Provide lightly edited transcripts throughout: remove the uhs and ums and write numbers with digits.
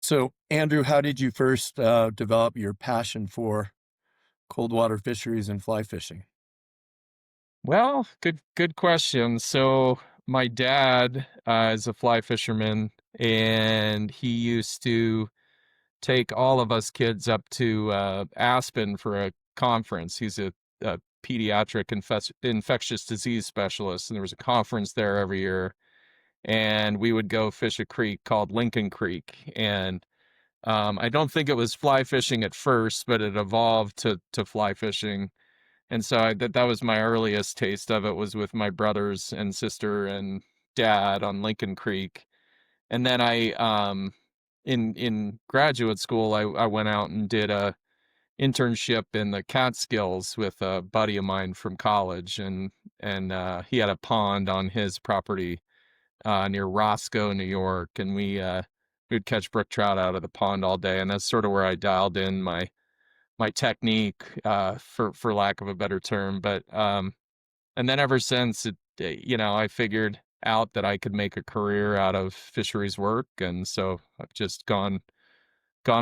So, Andrew, how did you first develop your passion for cold water fisheries and fly fishing? Well, good question. So my dad is a fly fisherman, and he used to take all of us kids up to Aspen for a conference. He's a pediatric infectious disease specialist, and there was a conference there every year. And we would go fish a creek called Lincoln Creek, and I don't think it was fly fishing at first, but it evolved to fly fishing. And so that was my earliest taste of it, was with my brothers and sister and dad on Lincoln Creek. And then in graduate school, I went out and did a internship in the Catskills with a buddy of mine from college, and he had a pond on his property near Roscoe, New York, and we'd catch brook trout out of the pond all day, and that's sort of where I dialed in my technique, for lack of a better term. But and then ever since, I figured out that I could make a career out of fisheries work, and so I've just gone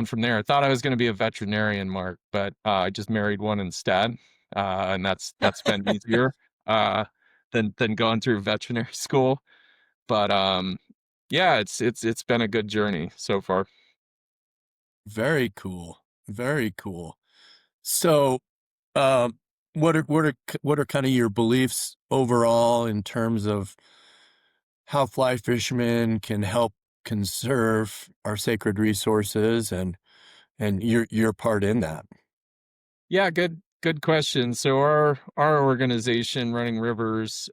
from there. I thought I was going to be a veterinarian, Mark, but I just married one instead, and that's been easier than going through veterinary school. But yeah, it's been a good journey so far. Very cool. Very cool. So, um, what are kind of your beliefs overall in terms of how fly fishermen can help conserve our sacred resources and your part in that? Yeah, good question. So our organization, Running Rivers,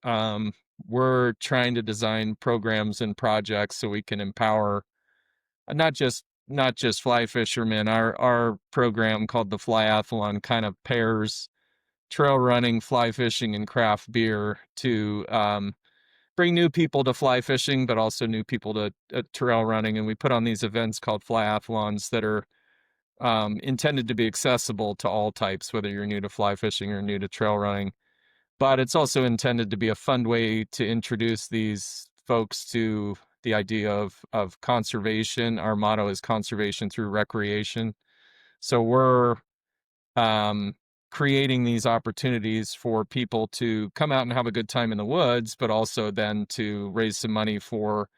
we're trying to design programs and projects so we can empower not just fly fishermen. Our program called the Flyathlon kind of pairs trail running, fly fishing, and craft beer to bring new people to fly fishing, but also new people to trail running. And we put on these events called Flyathlons that are intended to be accessible to all types, whether you're new to fly fishing or new to trail running. But it's also intended to be a fun way to introduce these folks to the idea of conservation. Our motto is conservation through recreation. So we're um, creating these opportunities for people to come out and have a good time in the woods, but also then to raise some money for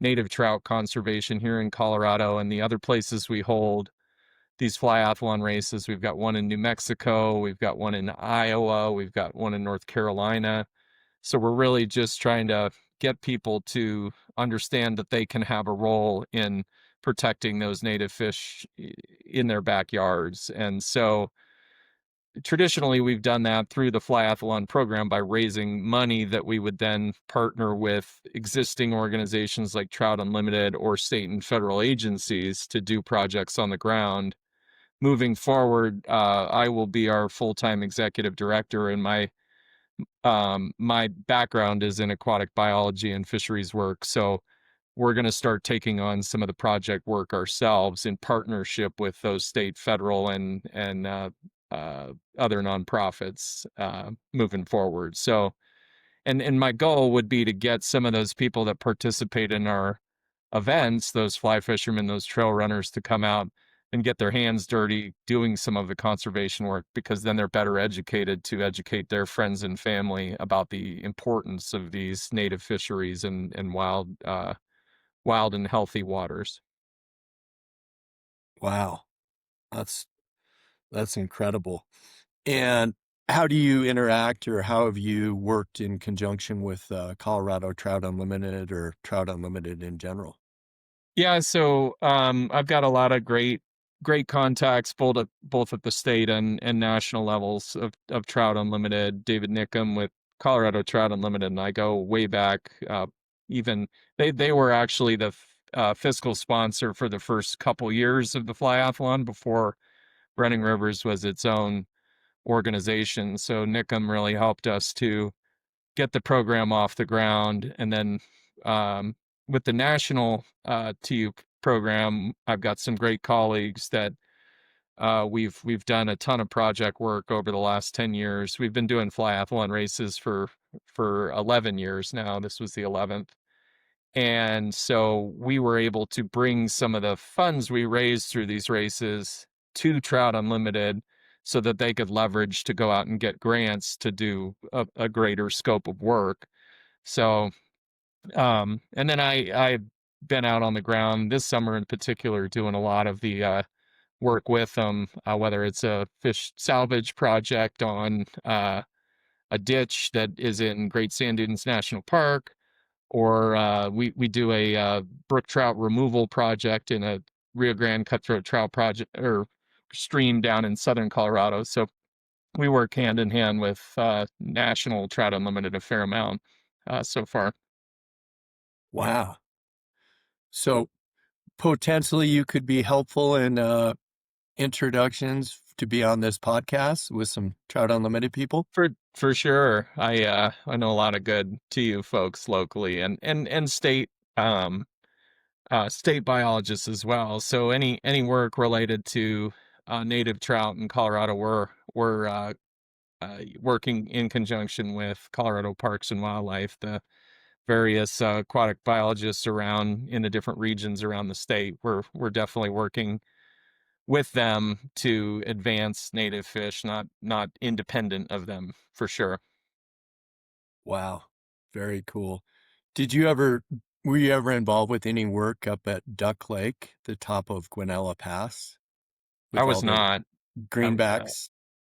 native trout conservation here in Colorado and the other places we hold these flyathlon races. We've got one in New Mexico, we've got one in Iowa, we've got one in North Carolina. So we're really just trying to get people to understand that they can have a role in protecting those native fish in their backyards. And so traditionally we've done that through the Flyathlon program by raising money that we would then partner with existing organizations like Trout Unlimited or state and federal agencies to do projects on the ground. Moving forward, I will be our full-time executive director, and my background is in aquatic biology and fisheries work. So we're going to start taking on some of the project work ourselves in partnership with those state, federal, and other nonprofits moving forward. So, and my goal would be to get some of those people that participate in our events, those fly fishermen, those trail runners, to come out and get their hands dirty doing some of the conservation work, because then they're better educated to educate their friends and family about the importance of these native fisheries and wild and healthy waters. Wow, that's that's incredible. And how do you interact, or how have you worked in conjunction with Colorado Trout Unlimited or Trout Unlimited in general? Yeah, so I've got a lot of great contacts both at the state and national levels of Trout Unlimited. David Nickham with Colorado Trout Unlimited, and I go way back. Even they were actually the fiscal sponsor for the first couple years of the Flyathlon before Running Rivers was its own organization. So Nickham really helped us to get the program off the ground. And then with the national TU program, I've got some great colleagues that We've done a ton of project work over the last 10 years. We've been doing Flyathlon races for 11 years now. This was the 11th. And so we were able to bring some of the funds we raised through these races to Trout Unlimited so that they could leverage to go out and get grants to do a greater scope of work. So, and then I've been out on the ground this summer in particular doing a lot of the work with them, whether it's a fish salvage project on a ditch that is in Great Sand Dunes National Park, or we do a brook trout removal project in a Rio Grande cutthroat trout project or stream down in southern Colorado. So we work hand in hand with National Trout Unlimited a fair amount so far. Wow. So potentially you could be helpful in introductions to be on this podcast with some Trout Unlimited people. For sure, I know a lot of good TU folks locally and state biologists as well. So any work related to native trout in Colorado, we're working in conjunction with Colorado Parks and Wildlife, the various aquatic biologists around in the different regions around the state. We're definitely working with them to advance native fish, not independent of them for sure. Wow. Very cool. Did you ever, were you ever involved with any work up at Duck Lake, the top of Guanella Pass, I with all was the not. I, greenbacks?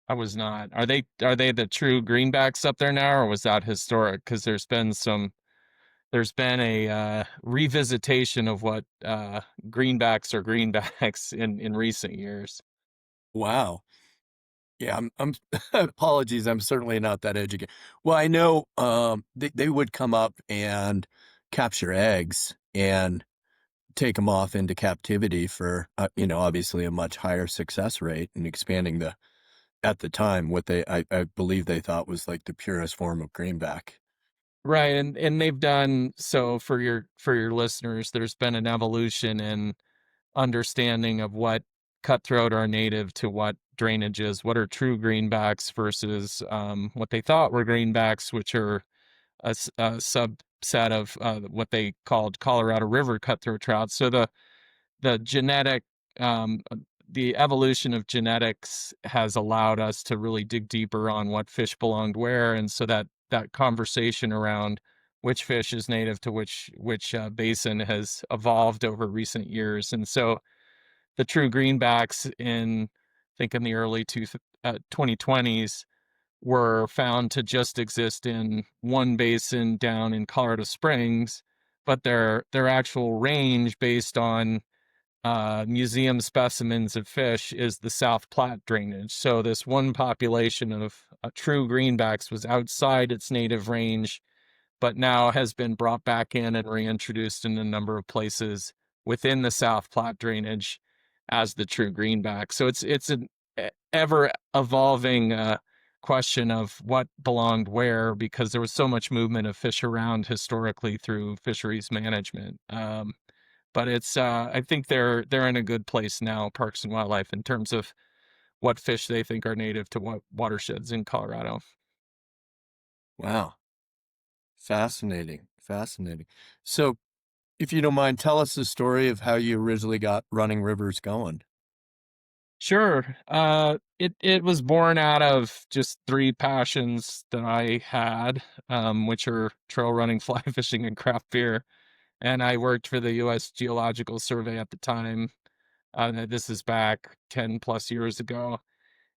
I was not. Are they the true greenbacks up there now, or was that historic? Because there's been a revisitation of what greenbacks are greenbacks in recent years. Wow. Yeah, I'm apologies, I'm certainly not that educated. Well, I know they would come up and capture eggs and take them off into captivity for obviously a much higher success rate and expanding the at the time what I believe they thought was like the purest form of greenback. Right, and they've done so for your listeners. There's been an evolution in understanding of what cutthroat are native to what drainage is, what are true greenbacks versus what they thought were greenbacks, which are a subset of what they called Colorado River cutthroat trout. So the genetic um, the evolution of genetics has allowed us to really dig deeper on what fish belonged where, and so that conversation around which fish is native to which basin has evolved over recent years. And so the true greenbacks in I think in the early 2020s were found to just exist in one basin down in Colorado Springs, but their actual range based on museum specimens of fish is the South Platte drainage. So this one population of true greenbacks was outside its native range, but now has been brought back in and reintroduced in a number of places within the South Platte drainage as the true greenback. So it's an ever evolving question of what belonged where, because there was so much movement of fish around historically through fisheries management. But it's I think they're in a good place now, Parks and Wildlife, in terms of what fish they think are native to what watersheds in Colorado. Wow. Fascinating. Fascinating. So if you don't mind, tell us the story of how you originally got Running Rivers going. Sure. It was born out of just three passions that I had, which are trail running, fly fishing, and craft beer. And I worked for the U.S. Geological Survey at the time. This is back 10 plus years ago.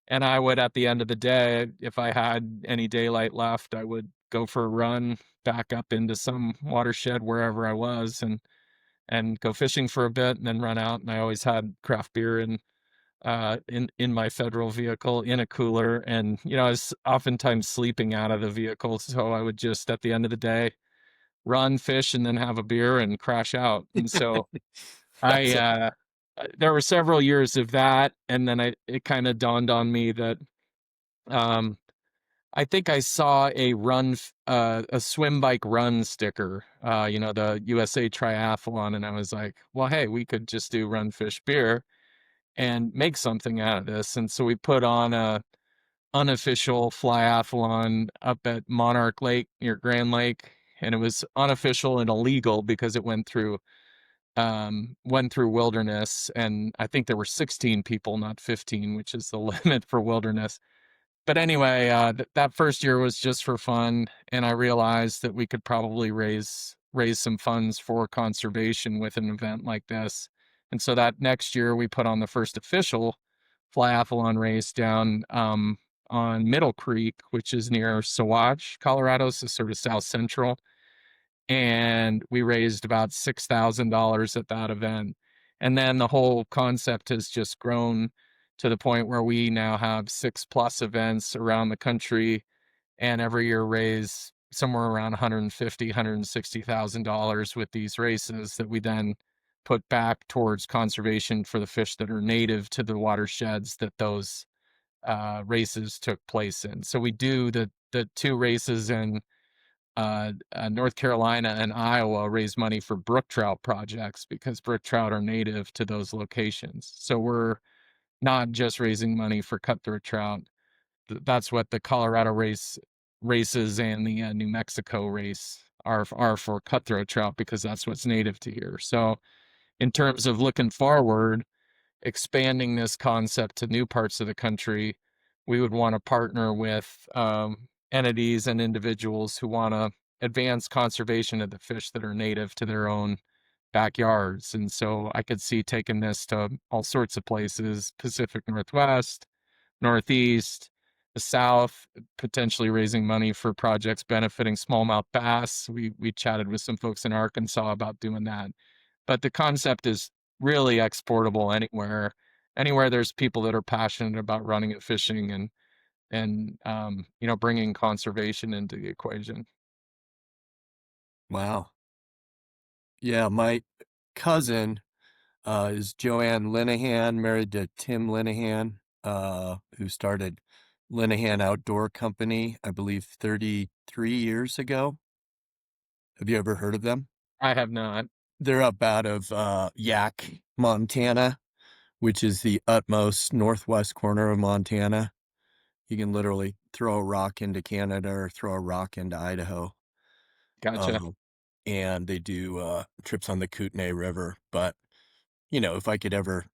And I would, at the end of the day, if I had any daylight left, I would go for a run back up into some watershed wherever I was and go fishing for a bit and then run out. And I always had craft beer in my federal vehicle in a cooler. And, I was oftentimes sleeping out of the vehicle. So I would just, at the end of the day, run, fish, and then have a beer and crash out. And so I, That's there were several years of that. And then it kind of dawned on me that, um, I think I saw a swim bike run sticker, the USA Triathlon. And I was like, well, hey, we could just do run, fish, beer. and make something out of this. And so we put on a unofficial flyathlon up at Monarch Lake near Grand Lake, and it was unofficial and illegal because it went through wilderness, and I think there were 16 people, not 15, which is the limit for wilderness. But anyway, that first year was just for fun, and I realized that we could probably raise some funds for conservation with an event like this. And so that next year, we put on the first official flyathlon race down on Middle Creek, which is near Saguache, Colorado, so sort of south central. And we raised about $6,000 at that event. And then the whole concept has just grown to the point where we now have 6+ events around the country, and every year raise somewhere around $150,000-$160,000 with these races that we then put back towards conservation for the fish that are native to the watersheds that those races took place in. So we do the two races in North Carolina and Iowa, raise money for brook trout projects because brook trout are native to those locations. So we're not just raising money for cutthroat trout. That's what the Colorado races and the New Mexico race are for cutthroat trout, because that's what's native to here. So in terms of looking forward, expanding this concept to new parts of the country, we would want to partner with entities and individuals who want to advance conservation of the fish that are native to their own backyards. And so I could see taking this to all sorts of places: Pacific Northwest, Northeast, the South, potentially raising money for projects benefiting smallmouth bass. We chatted with some folks in Arkansas about doing that. But the concept is really exportable anywhere. Anywhere there's people that are passionate about running and fishing, and bringing conservation into the equation. Wow. Yeah, my cousin is Joanne Linehan, married to Tim Linehan, who started Linehan Outdoor Company, I believe 33 years ago. Have you ever heard of them? I have not. They're up out of Yak, Montana, which is the utmost northwest corner of Montana. You can literally throw a rock into Canada or throw a rock into Idaho. Gotcha. Um, and they do trips on the Kootenai River. But, if I could ever,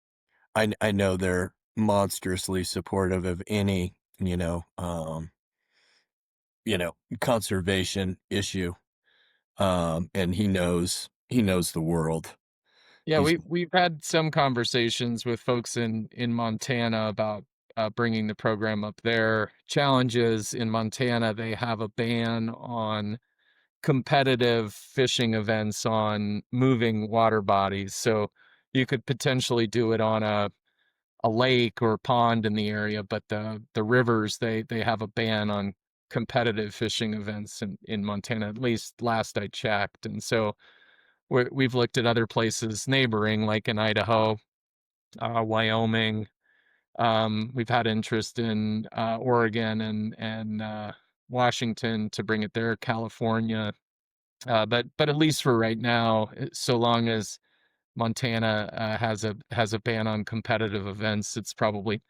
I know they're monstrously supportive of any, you know, conservation issue. And he knows the world. Yeah, He's we've had some conversations with folks in Montana about bringing the program up there. Challenges in Montana: they have a ban on competitive fishing events on moving water bodies. So you could potentially do it on a lake or pond in the area, but the rivers, they have a ban on competitive fishing events in Montana, at least last I checked. And so we've looked at other places neighboring, like in Idaho, Wyoming. We've had interest in Oregon and Washington to bring it there, California. But at least for right now, so long as Montana has a ban on competitive events, it's probably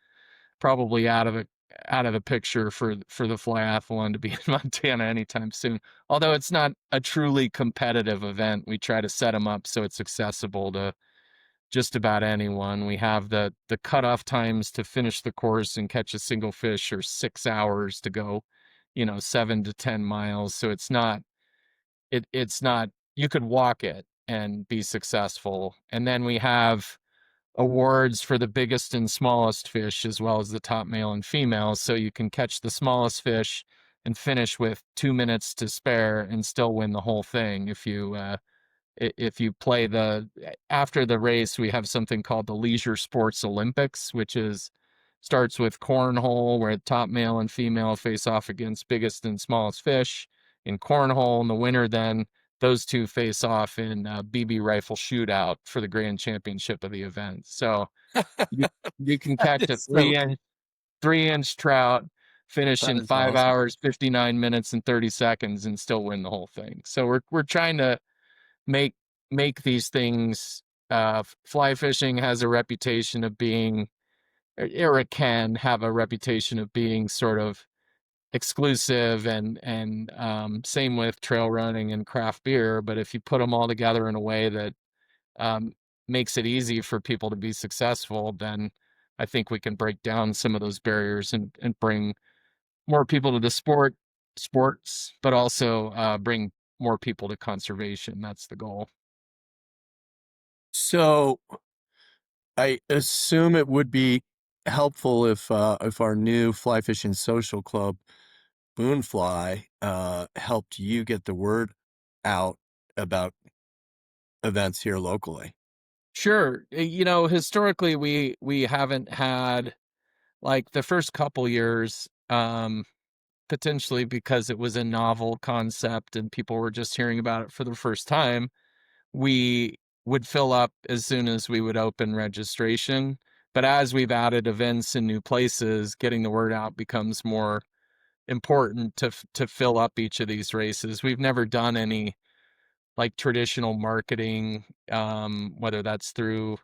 out of the picture for the flyathlon to be in Montana anytime soon. Although it's not a truly competitive event, we try to set them up so it's accessible to just about anyone. We have the cutoff times to finish the course and catch a single fish are 6 hours to go, 7 to 10 miles. So it's not you could walk it and be successful. And then we have awards for the biggest and smallest fish, as well as the top male and female. So you can catch the smallest fish and finish with 2 minutes to spare and still win the whole thing. If you play after the race, we have something called the Leisure Sports Olympics, which starts with cornhole, where top male and female face off against biggest and smallest fish in cornhole. In the winter, then those two face off in BB rifle shootout for the grand championship of the event. So you you can that catch a is so 3-inch trout, finish that in is five awesome. hours, 59 minutes, and 30 seconds, and still win the whole thing. So we're trying to make make these things fly fishing has a reputation of being, or it can have a reputation of being sort of exclusive, and same with trail running and craft beer. But if you put them all together in a way that um, makes it easy for people to be successful, then I think we can break down some of those barriers and bring more people to the sports, but also bring more people to conservation. That's the goal. So I assume it would be helpful if our new fly fishing social club, Boonfly, helped you get the word out about events here locally. Sure. Historically we haven't had, like, the first couple years, potentially because it was a novel concept and people were just hearing about it for the first time, we would fill up as soon as we would open registration. But as we've added events in new places, getting the word out becomes more important to fill up each of these races. We've never done any, like, traditional marketing, whether that's through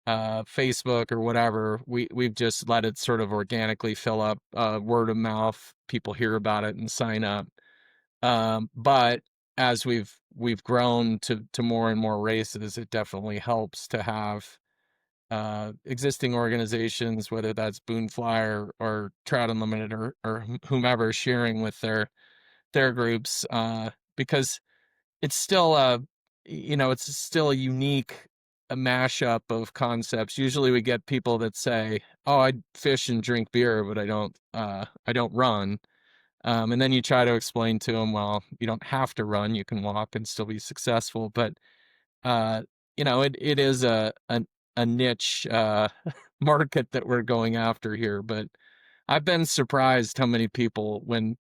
Facebook or whatever. We've just let it sort of organically fill up, word of mouth. People hear about it and sign up. But as we've grown to more and more races, it definitely helps to have existing organizations, whether that's Boonfly or Trout Unlimited or whomever, sharing with their groups, because it's still it's still a unique, a mashup of concepts. Usually we get people that say, "Oh, I fish and drink beer, but I don't run." And then you try to explain to them, well, you don't have to run, you can walk and still be successful. But uh, it is a niche market that we're going after here. But I've been surprised how many people, when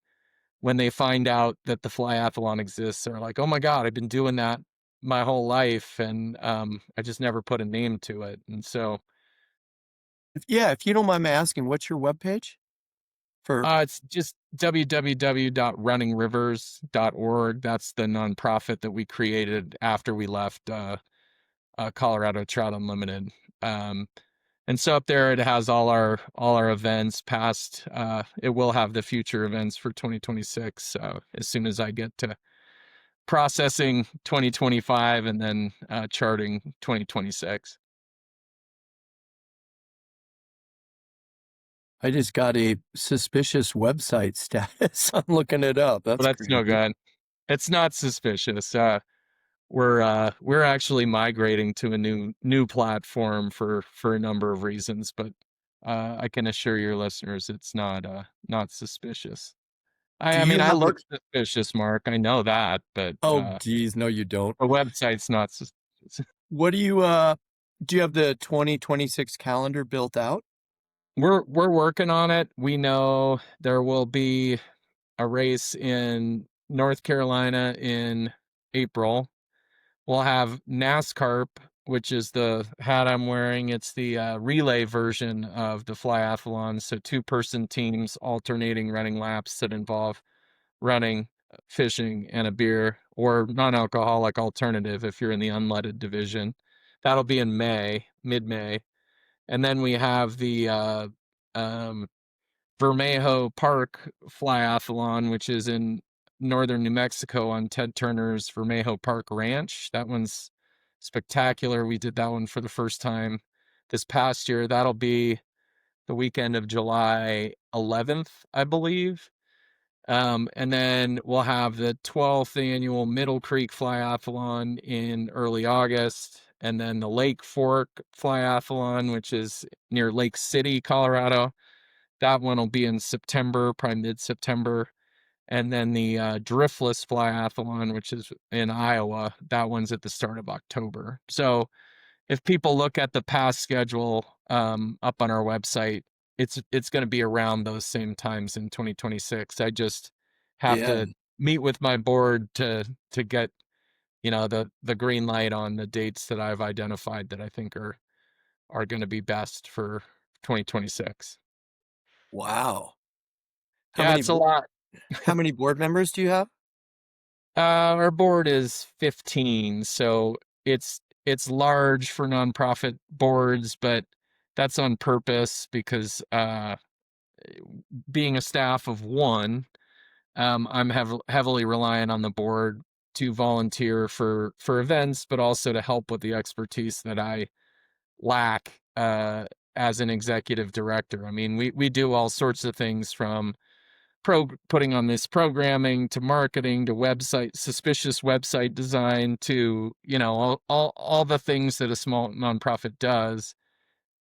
they find out that the Flyathlon exists, are like, "Oh my God, I've been doing that my whole life, and I just never put a name to it." And so Yeah, if you don't mind me asking, what's your webpage for? it's just www.runningrivers.org. That's the nonprofit that we created after we left Colorado Trout Unlimited. Um, and so up there, it has all our events past. It will have the future events for 2026 as soon as I get to processing 2025 and then charting 2026. I just got a suspicious website status. I'm looking it up. Well, That's that's no crazy. good. It's not suspicious. We're actually migrating to a new platform for a number of reasons, but I can assure your listeners it's not suspicious. Do I mean, you I have the look suspicious, Mark. I know that, but Oh, geez, no, you don't. the website's not suspicious. What do you have the 2026 calendar built out? We're working on it. We know there will be a race in North Carolina in April. We'll have NASCAR, which is the hat I'm wearing. It's the relay version of the Flyathlon. So two-person teams alternating running laps that involve running, fishing, and a beer or non-alcoholic alternative if you're in the unleaded division. That'll be in May, mid-May. And then we have the um, Vermejo Park Flyathlon, which is in northern New Mexico on Ted Turner's Vermejo Park Ranch. That one's spectacular. We did that one for the first time this past year. That'll be the weekend of July 11th, I believe. And then we'll have the 12th annual Middle Creek Flyathlon in early August, and then the Lake Fork Flyathlon, which is near Lake City, Colorado. That one will be in September, probably mid-September. And then the Driftless Flyathlon, which is in Iowa, that one's at the start of October. So if people look at the past schedule up on our website, it's going to be around those same times in 2026. I just have Yeah. to meet with my board to get the green light on the dates that I've identified that I think are going to be best for 2026. Wow. How Yeah, many it's a bo lot. how many board members do you have? Our board is 15, so it's it's large for nonprofit boards, but that's on purpose because being a staff of one, I'm heavily reliant on the board to volunteer for events, but also to help with the expertise that I lack as an executive director. I mean, we do all sorts of things from putting on this programming to marketing to suspicious website design to all the things that a small nonprofit does.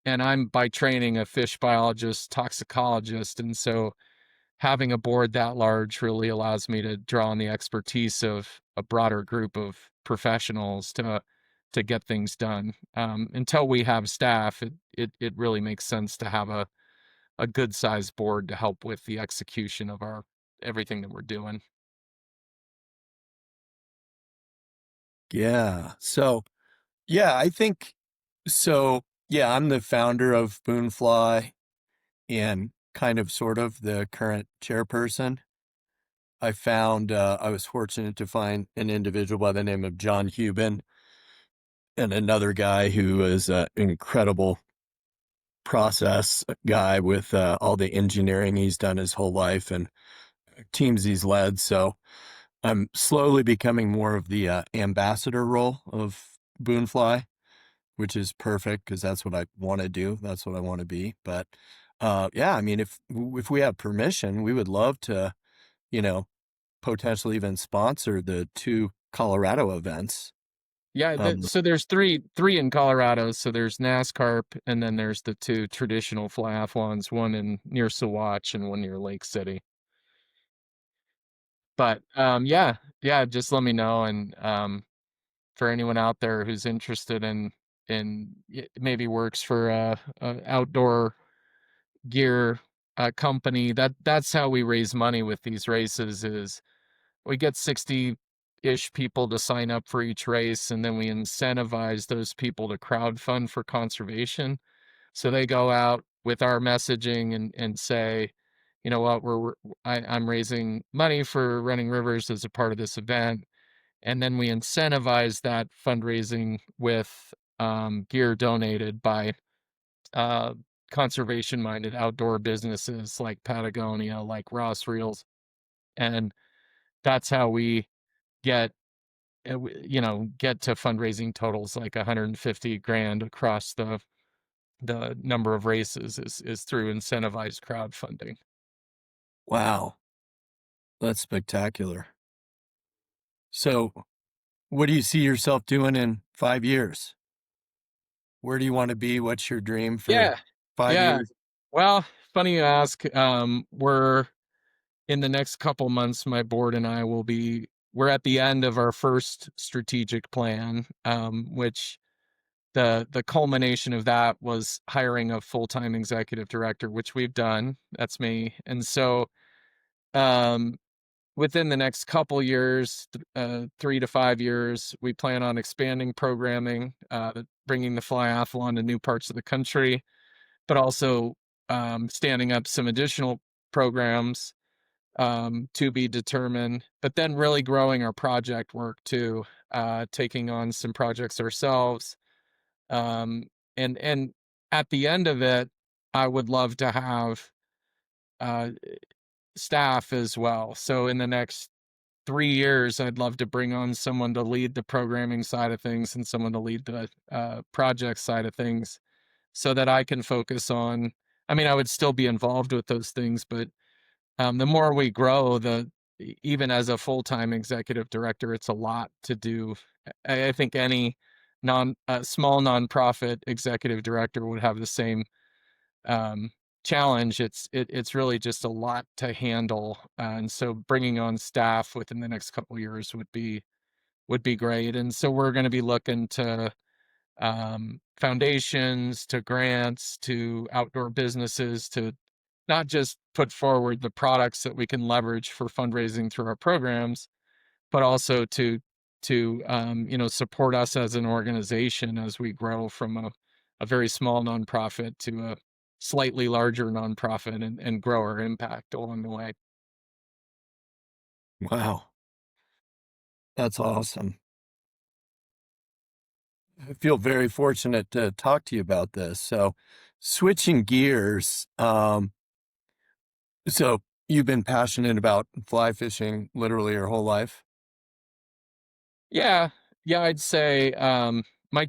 And I'm by training a fish biologist, toxicologist, and so having a board that large really allows me to draw on the expertise of a broader group of professionals to get things done. Until we have staff, it really makes sense to have a good sized board to help with the execution of our everything that we're doing. Yeah. So, yeah, I think so. Yeah, I'm the founder of Boonfly and kind of sort of the current chairperson. I was fortunate to find an individual by the name of John Hubin and another guy who is an incredible process guy with all the engineering he's done his whole life and teams he's led. So I'm slowly becoming more of the ambassador role of Boonfly, which is perfect because that's what I want to do. That's what I want to be. But yeah, I mean, if we have permission, we would love to, you know, potentially even sponsor the two Colorado events. Yeah, Um, so there's three in Colorado. So there's NASCAR, and then there's the two traditional flyathlons, one in near Saguache and one near Lake City. But yeah, just let me know. And for anyone out there who's interested in maybe works for a outdoor gear company, that's how we raise money with these races. Is we get 60-ish people to sign up for each race, and then we incentivize those people to crowdfund for conservation. So they go out with our messaging and say, you know what, I'm raising money for Running Rivers as a part of this event, and then we incentivize that fundraising with gear donated by uh, conservation-minded outdoor businesses like Patagonia, like Ross Reels, and that's how we get get to fundraising totals like 150 grand across the number of races is through incentivized crowdfunding. wow, that's spectacular. So, what do you see yourself doing in 5 years? Where do you want to be? What's your dream for Yeah, five yeah. years? Well, funny you ask. We're in the next couple months. My board and I will be. We're at the end of our first strategic plan, which the culmination of that was hiring a full-time executive director, which we've done. That's me. And so um, within the next couple years, 3 to 5 years, we plan on expanding programming, bringing the flyathlon to new parts of the country, but also standing up some additional programs to be determined, but then really growing our project work too, taking on some projects ourselves. Um, and at the end of it, I would love to have uh, staff as well. So in the next 3 years, I'd love to bring on someone to lead the programming side of things and someone to lead the project side of things so that I can focus on. I mean, I would still be involved with those things, but the more we grow, even as a full-time executive director, it's a lot to do. I think any small nonprofit executive director would have the same um, challenge. It's really just a lot to handle, and so bringing on staff within the next couple years would be great. And so we're going to be looking to foundations, to grants, to outdoor businesses, to not just put forward the products that we can leverage for fundraising through our programs, but also to support us as an organization as we grow from a very small nonprofit to a slightly larger nonprofit and grow our impact along the way. Wow, that's awesome. I feel very fortunate to talk to you about this. So, switching gears, so you've been passionate about fly fishing literally your whole life? Yeah, yeah, I'd say my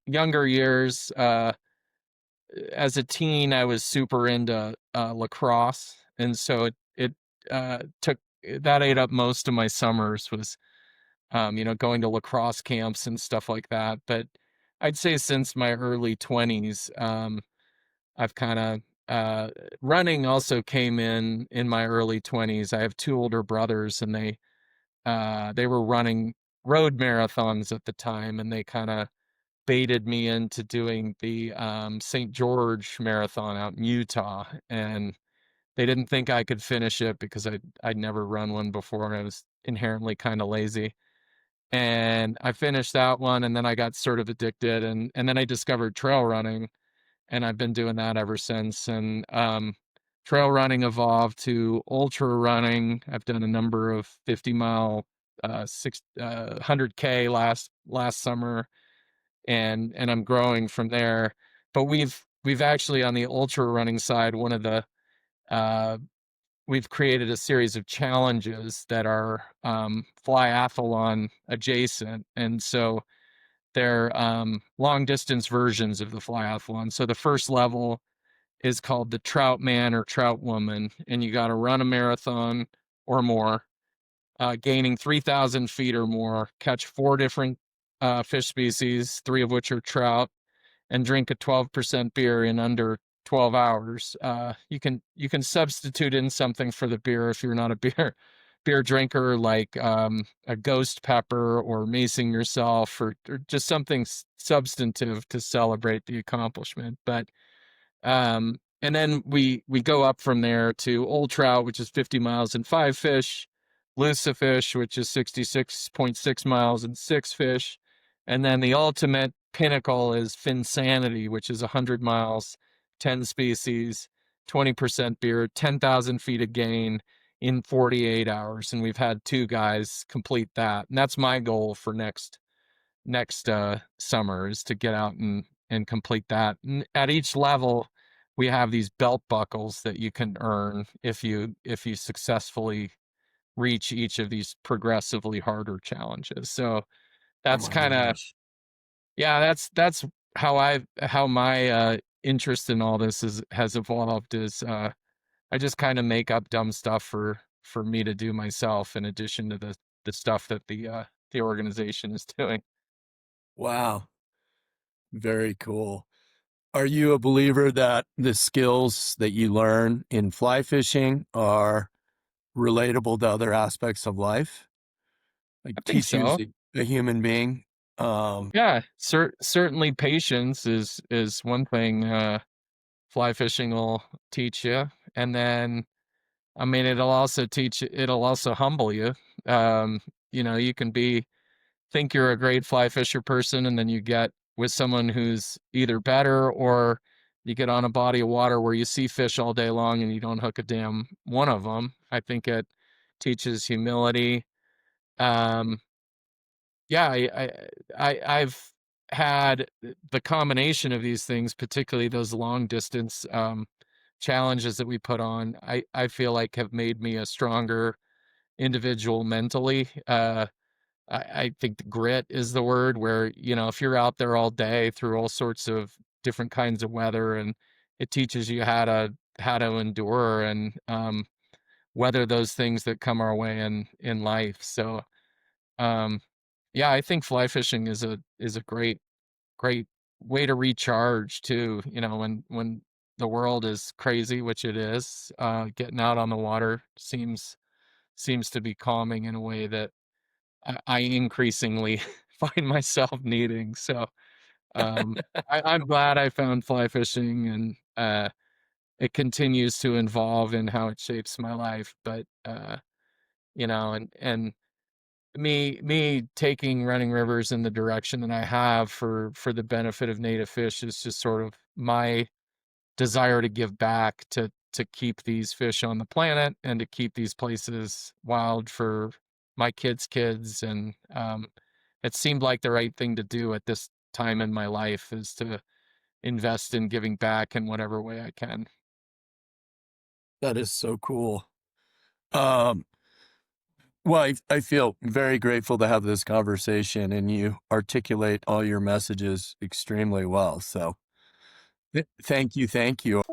younger years, as a teen, I was super into lacrosse, and so it took that ate up most of my summers was going to lacrosse camps and stuff like that. But I'd say since my early 20s, I've kind of running also came in my early 20s. I have two older brothers, and they were running road marathons at the time, and they kind of baited me into doing the St. George Marathon out in Utah, and they didn't think I could finish it because I'd never run one before. I was inherently kind of lazy, and I finished that one, and then I got sort of addicted, and then I discovered trail running, and I've been doing that ever since. And trail running evolved to ultra running. I've done a number of 50-mile, 100K last summer, and I'm growing from there. But we've actually on the ultra running side, one of the uh, we've created a series of challenges that are flyathlon adjacent, and so they're long distance versions of the flyathlon. So the first level is called the Trout Man or Trout Woman, and you got to run a marathon or more, gaining 3,000 feet or more, catch four different fish species, three of which are trout, and drink a 12% beer in under 12 hours. You can substitute in something for the beer if you're not a beer drinker, like a ghost pepper or macing yourself, or just something substantive to celebrate the accomplishment. But and then we go up from there to Old Trout, which is 50 miles and five fish, Lucifish, which is 66.6 miles and six fish, and then the ultimate pinnacle is Finsanity, which is 100 miles, 10 species, 20% beer, 10,000 feet of gain in 48 hours, and we've had two guys complete that, and that's my goal for next summer is to get out and complete that. And at each level, we have these belt buckles that you can earn if you successfully reach each of these progressively harder challenges. So Oh that's my kind of gosh. yeah, that's how my interest in all this has evolved is I just kind of make up dumb stuff for me to do myself in addition to the stuff that the organization is doing. Wow. Very cool. Are you a believer that the skills that you learn in fly fishing are relatable to other aspects of life? Like I think teach you as so. a human being? Yeah, certainly patience is one thing fly fishing will teach you, and then I mean it'll also humble you. Um, you can think you're a great fly fisher person, and then you get with someone who's either better, or you get on a body of water where you see fish all day long and you don't hook a damn one of them. I think it teaches humility. Um, yeah, I've had the combination of these things, particularly those long distance challenges that we put on. I feel like have made me a stronger individual mentally. I think the grit is the word, where if you're out there all day through all sorts of different kinds of weather, and it teaches you how to endure and weather those things that come our way in life. So um, yeah, I think fly fishing is a great way to recharge too. When the world is crazy, which it is, getting out on the water seems to be calming in a way that I increasingly find myself needing. So I'm glad I found fly fishing, and it continues to evolve in how it shapes my life. But and me taking running rivers in the direction that I have for the benefit of native fish is just sort of my desire to give back to keep these fish on the planet and to keep these places wild for my kids' kids, and it seemed like the right thing to do at this time in my life is to invest in giving back in whatever way I can. That is so cool. Um, well, I feel very grateful to have this conversation, and you articulate all your messages extremely well. So thank you. Thank you.